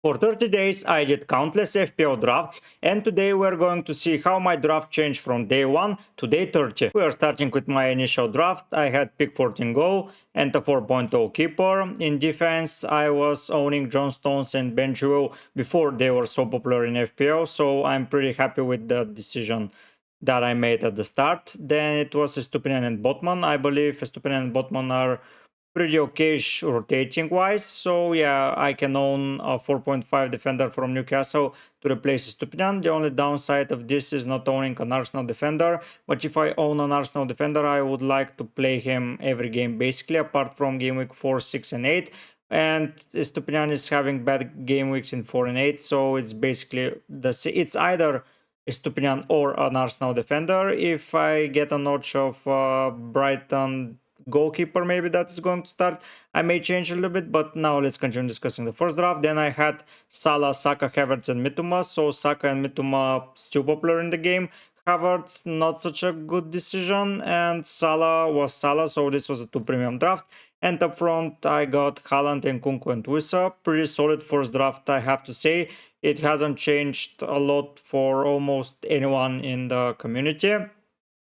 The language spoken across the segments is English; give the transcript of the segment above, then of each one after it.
For 30 days I did countless FPL drafts, and today we're going to see how my draft changed from day 1 to day 30. We are starting with my initial draft. I had pick 14 goal and a 4.0 keeper. In defense I was owning John Stones and Ben Chilwell before they were so popular in FPL, so I'm pretty happy with the decision that I made at the start. Then it was Estupinian and Botman. I believe Estupinian and Botman are pretty okay rotating wise, so yeah, I can own a 4.5 defender from Newcastle to replace Stupinian. The only downside of this is not owning an Arsenal defender, but if I own an Arsenal defender I would like to play him every game basically, apart from game week 4, 6 and 8, and Stupinian is having bad game weeks in 4 and 8, so it's basically it's either Stupinian or an Arsenal defender. If I get a notch of Brighton goalkeeper maybe that is going to start, I may change a little bit, but now let's continue discussing the first draft. Then I had Salah, Saka, Havertz and Mitoma. So Saka and Mitoma still popular in the game. Havertz not such a good decision, and Salah was Salah, so this was a 2 premium draft. And up front I got Haaland and Kunku and Wissa. Pretty solid first draft, I have to say. It hasn't changed a lot for almost anyone in the community.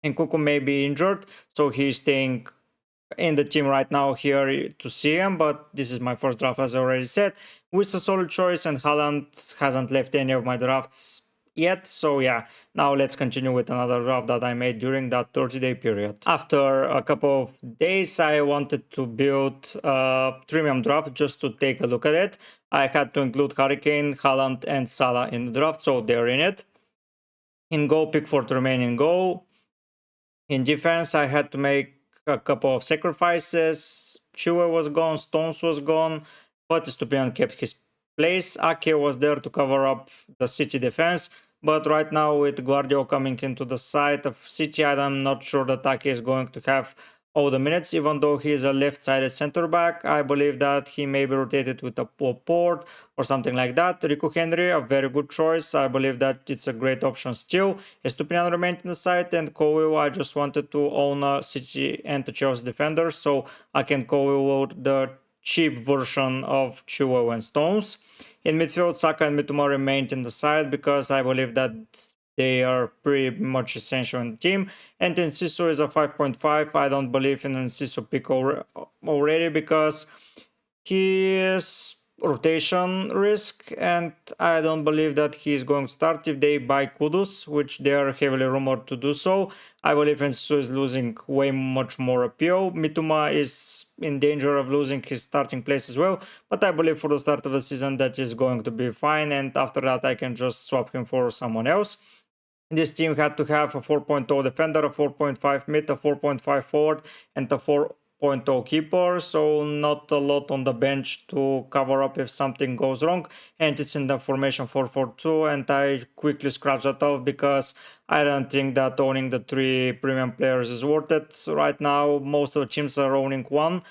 And Kunku may be injured, so he's staying in the team right now here to see him, but this is my first draft as I already said, with a solid choice, and Haaland hasn't left any of my drafts yet, so yeah, now let's continue with another draft that I made during that 30-day period. After a couple of days I wanted to build a premium draft just to take a look at it. I had to include Harry Kane, Haaland and Salah in the draft, so they're in it. In goal, Pickford remain in goal. In defense I had to make a couple of sacrifices. Chua was gone, Stones was gone, but Stupian kept his place. Ake was there to cover up the City defense, but right now with Guardiola coming into the side of City, I'm not sure that Ake is going to have all the minutes, even though he is a left-sided center back. I believe that he may be rotated with a Port or something like that. Rico Henry, a very good choice. I believe that it's a great option still. Estupiñán remained in the side, and Colwill, I just wanted to own a City and a Chelsea defender, so I can Colwill the cheap version of Chilwell and Stones. In midfield, Saka and Mitoma remained in the side because I believe that they are pretty much essential in the team. And Enciso is a 5.5. I don't believe in Enciso pick already because he is rotation risk, and I don't believe that he is going to start if they buy Kudus, which they are heavily rumored to do so. I believe Enciso is losing way much more appeal. Mitoma is in danger of losing his starting place as well, but I believe for the start of the season that is going to be fine, and after that I can just swap him for someone else. This team had to have a 4.0 defender, a 4.5 mid, a 4.5 forward, and a 4.0 keeper, so not a lot on the bench to cover up if something goes wrong. And it's in the formation 4-4-2, and I quickly scratched that off because I don't think that owning the 3 premium players is worth it. Right now, most of the teams are owning 1.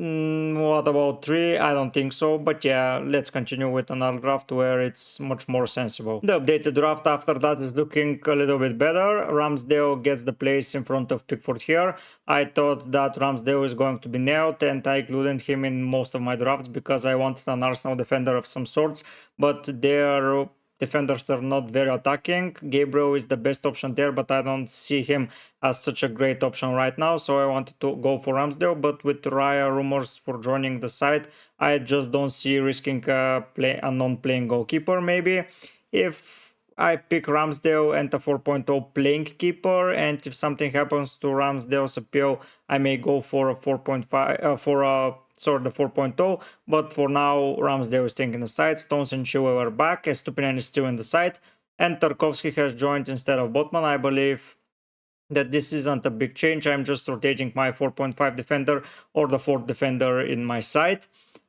What about 3? I don't think so, but yeah, let's continue with another draft where it's much more sensible. The updated draft after that is looking a little bit better. Ramsdale gets the place in front of Pickford here. I thought that Ramsdale is going to be nailed, and I included him in most of my drafts because I wanted an Arsenal defender of some sorts, but their defenders are not very attacking. Gabriel is the best option there, but I don't see him as such a great option right now, so I wanted to go for Ramsdale, but with Raya rumors for joining the side, I just don't see risking a non-playing goalkeeper. Maybe if I pick Ramsdale and a 4.0 playing keeper, and if something happens to Ramsdale's appeal, I may go for a 4.5 the 4.0, but for now Ramsdale is staying in the side. Stones and Chilwell are back, Estupiñán is still in the side, and Tarkovsky has joined instead of Botman. I believe that this isn't a big change. I'm just rotating my 4.5 defender or the 4th defender in my side.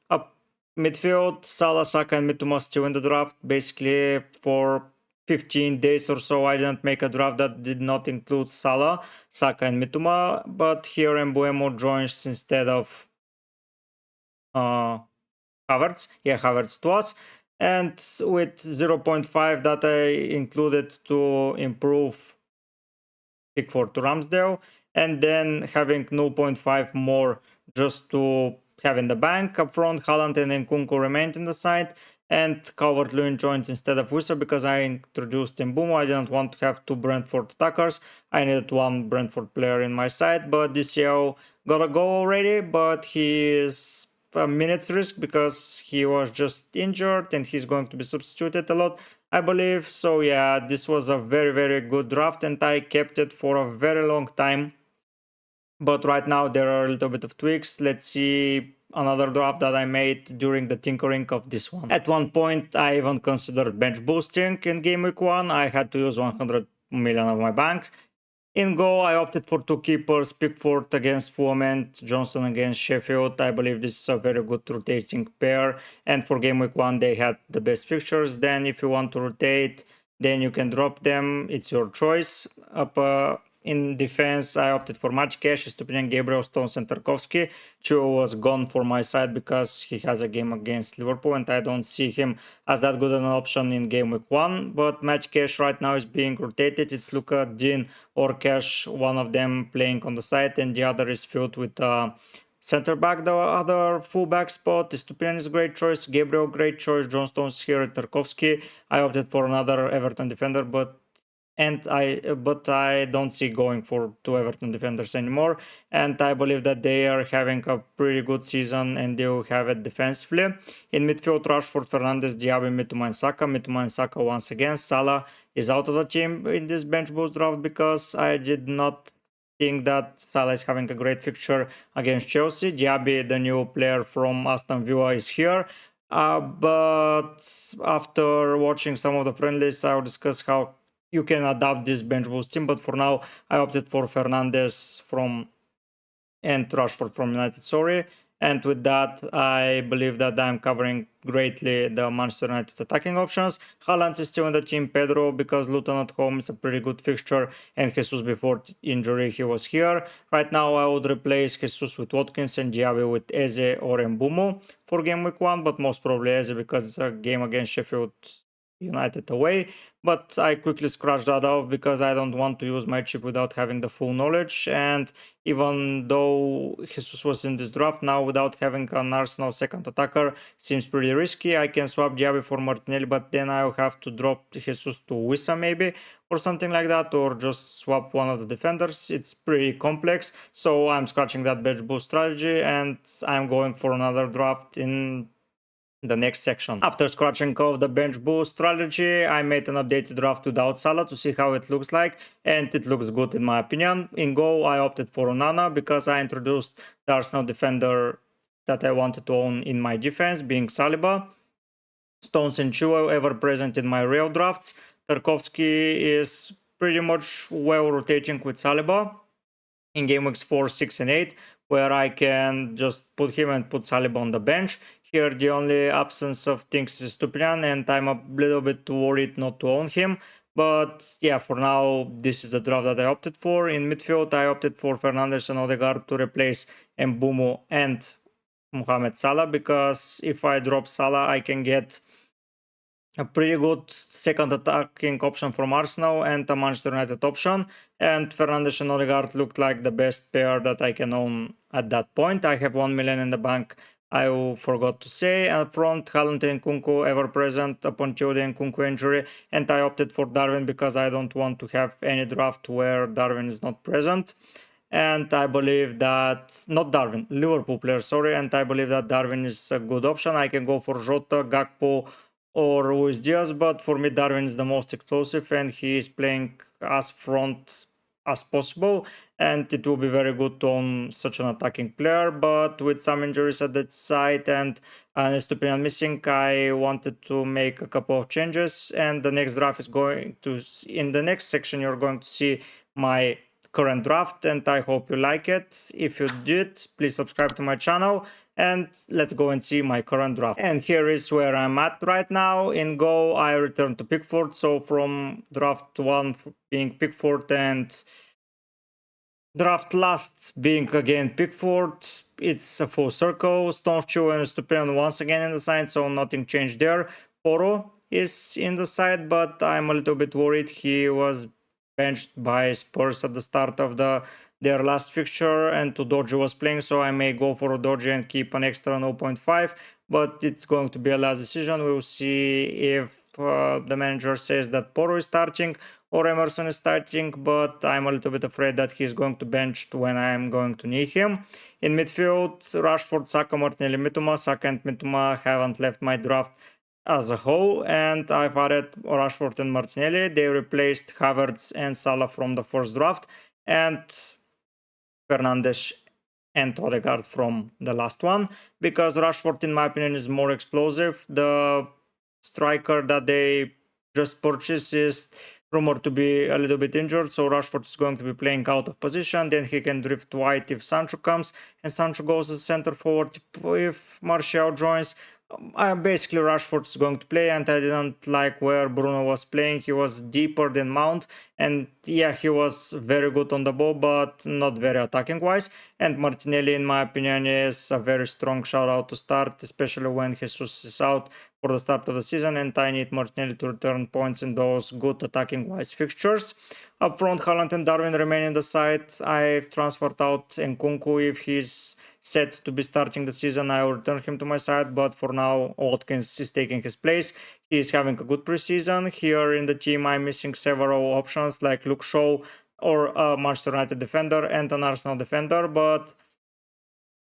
Up midfield, Salah, Saka and Mitoma still in the draft. Basically for 15 days or so I didn't make a draft that did not include Salah, Saka and Mitoma, but here Mbuemo joins instead of Havertz. Yeah, Havertz to us. And with 0.5 that I included to improve Pickford to Ramsdale, and then having 0.5 more just to have in the bank. Up front, Haaland and Nkunku remained in the side, and Calvert-Lewin joins instead of Wissa because I introduced Mbumo. I didn't want to have two Brentford attackers. I needed one Brentford player in my side, but DCL got a goal already, but he is a minutes risk because he was just injured and he's going to be substituted a lot, I believe. So yeah, this was a very, very good draft and I kept it for a very long time. But right now there are a little bit of tweaks. Let's see another draft that I made during the tinkering of this one. At one point, I even considered bench boosting in game week 1. I had to use 100 million of my banks. In goal, I opted for two keepers, Pickford against Fulham and Johnson against Sheffield. I believe this is a very good rotating pair. And for game week 1, they had the best fixtures. Then if you want to rotate, then you can drop them. It's your choice. In defense, I opted for Maciej, Stupinian, Gabriel, Stones, and Tarkowski. Chua was gone for my side because he has a game against Liverpool, and I don't see him as that good an option in game week 1. But Maciej right now is being rotated. It's Luka, Dean, or Cash, one of them playing on the side, and the other is filled with center back. The other fullback spot, Stupinian is a great choice, Gabriel great choice, John Stones here, Tarkowski. I opted for another Everton defender, but I don't see going for two Everton defenders anymore, and I believe that they are having a pretty good season and they will have it defensively. In midfield, Rashford, Fernandes, Diaby, Mitoma and Saka. Mitoma and Saka once again. Salah is out of the team in this bench boost draft because I did not think that Salah is having a great fixture against Chelsea. Diaby, the new player from Aston Villa, is here. But after watching some of the friendlies, I will discuss how you can adapt this bench boosting. But for now, I opted for Fernandes and Rashford from United, sorry. And with that, I believe that I'm covering greatly the Manchester United attacking options. Haaland is still in the team, Pedro, because Luton at home is a pretty good fixture, and Jesus before injury, he was here. Right now, I would replace Jesus with Watkins and Diaby with Eze or Mbumo for game week 1, but most probably Eze because it's a game against Sheffield United away. But I quickly scratched that off because I don't want to use my chip without having the full knowledge. And even though Jesus was in this draft, now without having an Arsenal second attacker seems pretty risky. I can swap Diaby for Martinelli, but then I'll have to drop Jesus to Wissa maybe or something like that, or just swap one of the defenders. It's pretty complex, so I'm scratching that bench boost strategy and I'm going for another draft in the next section. After scratching off the bench boost strategy, I made an updated draft without Salah to see how it looks like, and it looks good in my opinion. In goal, I opted for Onana because I introduced the Arsenal defender that I wanted to own in my defense, being Saliba. Stones and Chua ever present in my real drafts. Tarkowski is pretty much well rotating with Saliba in game weeks 4, 6, and 8, where I can just put him and put Saliba on the bench. Here, the only absence of things is Stupinian, and I'm a little bit worried not to own him. But yeah, for now, this is the draft that I opted for. In midfield, I opted for Fernandes and Odegaard to replace Mbumo and Mohamed Salah, because if I drop Salah, I can get a pretty good second attacking option from Arsenal and a Manchester United option. And Fernandes and Odegaard looked like the best pair that I can own at that point. I have 1 million in the bank, I forgot to say. Up front, Haaland and Nkunku ever present upon the Nkunku injury, and I opted for Darwin because I don't want to have any draft where Darwin is not present. And I believe that, not Darwin, Liverpool player, sorry, and I believe that Darwin is a good option. I can go for Jota, Gakpo, or Luis Diaz, but for me Darwin is the most explosive and he is playing as front as possible, and it will be very good to own such an attacking player. But with some injuries at that side and Stupinian missing, I wanted to make a couple of changes, and the next draft is going to, in the next section you're going to see my current draft, and I hope you like it. If you did, please subscribe to my channel, and let's go and see my current draft. And here is where I'm at right now. In goal, I returned to Pickford, so from draft 1 being Pickford and draft last being again Pickford, it's a full circle. Stones, Chua and Stupinian once again in the side, so nothing changed there. Poro is in the side, but I'm a little bit worried. He was benched by Spurs at the start of the their last fixture, and Udogie was playing, so I may go for Udogie and keep an extra 0.5, but it's going to be a last decision. We'll see if the manager says that Porro is starting or Emerson is starting, but I'm a little bit afraid that he's going to bench when I'm going to need him. In midfield, Rashford, Saka, Martinelli, Mitoma. Saka and Mitoma haven't left my draft as a whole, and I've added Rashford and Martinelli. They replaced Havertz and Salah from the first draft, and Fernandes and Odegaard from the last one, because Rashford, in my opinion, is more explosive. The striker that they just purchased is rumored to be a little bit injured, so Rashford is going to be playing out of position. Then he can drift wide if Sancho comes, and Sancho goes as center forward if Martial joins. Basically, Rashford is going to play, and I didn't like where Bruno was playing. He was deeper than Mount, and yeah, he was very good on the ball, but not very attacking wise. And Martinelli, in my opinion, is a very strong shout out to start, especially when Jesus is out for the start of the season, and I need Martinelli to return points in those good attacking wise fixtures. Up front, Haaland and Darwin remain in the side. I've transferred out Nkunku. If he's set to be starting the season, I will return him to my side, but for now, Watkins is taking his place. He is having a good preseason. Here in the team, I'm missing several options like Luke Shaw or a Manchester United defender and an Arsenal defender, but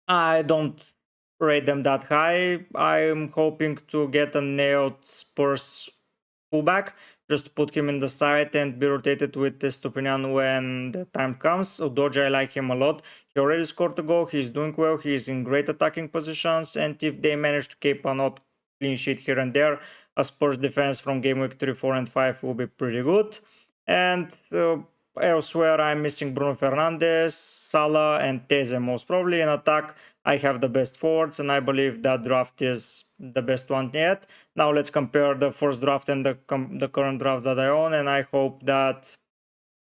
I don't rate them that high. I'm hoping to get a nailed Spurs fullback, just to put him in the side and be rotated with Estupinian when the time comes. Udogie, I like him a lot. He already scored a goal, he's doing well, he's in great attacking positions, and if they manage to keep a not clean sheet here and there, a Spurs defense from Gameweek 3, 4, and 5 will be pretty good. And elsewhere, I'm missing Bruno Fernandes, Salah, and Teze most probably. In attack, I have the best forwards, and I believe that draft is the best one yet. Now let's compare the first draft and the current drafts that I own, and I hope that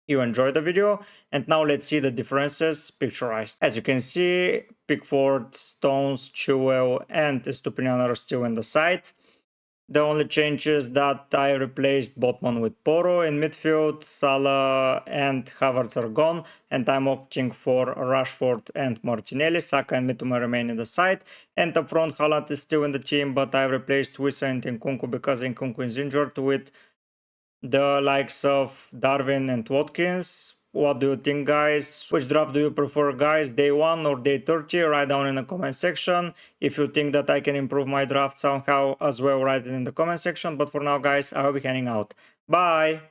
you enjoyed the video. And now let's see the differences picturized. As you can see, Pickford, Stones, Chilwell, and Estupinian are still in the side. The only change is that I replaced Botman with Porro. In midfield, Salah and Havertz are gone, and I'm opting for Rashford and Martinelli. Saka and Mitoma remain in the side. And up front, Haaland is still in the team, but I replaced Wissa and Nkunku because Nkunku is injured with the likes of Darwin and Watkins. What do you think, guys? Which draft do you prefer, guys? Day 1 or day 30? Write down in the comment section. If you think that I can improve my draft somehow as well, write it in the comment section. But for now, guys, I will be heading out. Bye!